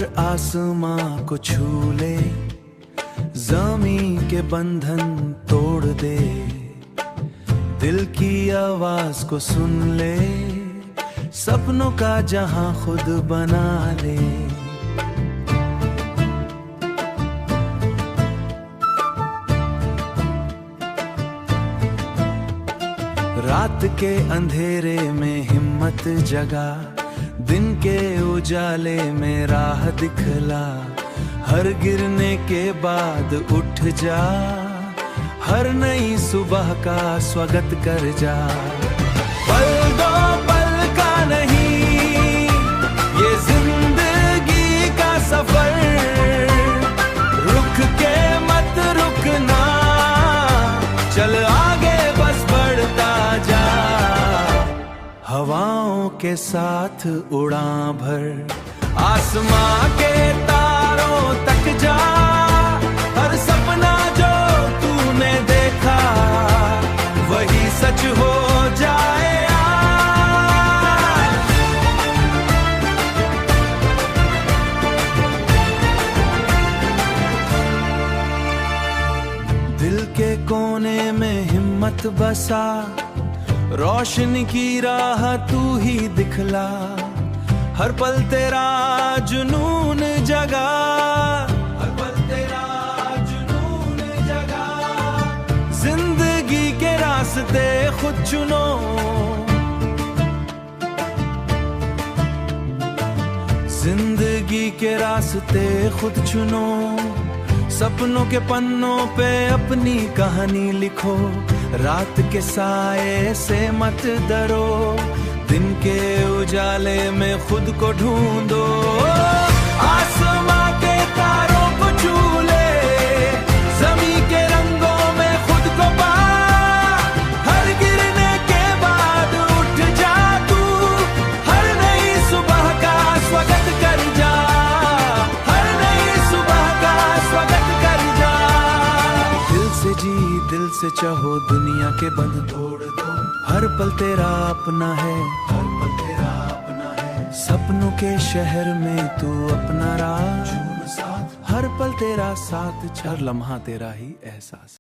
पर आसमां को छू ले, ज़मीं के बंधन तोड़ दे, दिल की आवाज को सुन ले, सपनों का जहां खुद बना ले। रात के अंधेरे में हिम्मत जगा, दिन के उजाले में राह दिखला, हर गिरने के बाद उठ जा, हर नई सुबह का स्वागत कर जा। पल दो पल का नहीं ये जिंदगी का सफर, रुक के मत रुकना, चल आगे बस बढ़ता जा। हवाओं के साथ उड़ान भर, आसमां के तारों तक जा, हर सपना जो तूने देखा वही सच हो जाए। दिल के कोने में हिम्मत बसा, रोशनी की राह तू ही दिखला, हर पल तेरा जुनून जगा, हर पल तेरा जुनून जगा। जिंदगी के रास्ते खुद चुनो, जिंदगी के रास्ते खुद चुनो, सपनों के पन्नों पे अपनी कहानी लिखो, रात के साए से मत डरो, दिन के उजाले में खुद को ढूंढो। आसमां के तारों को छू ले, ज़मीं के रंगों में खुद को पा, हर गिरने के बाद उठ जा तू, हर नई सुबह का स्वागत कर जा, हर नई सुबह का स्वागत कर जा। दिल से जी दिल से चाहो, दुनिया के बंध तोड़ दो, हर पल तेरा अपना है, हर पल तेरा अपना है। सपनों के शहर में तू अपना राज, हर पल तेरा साथ, हर लम्हा तेरा ही एहसास।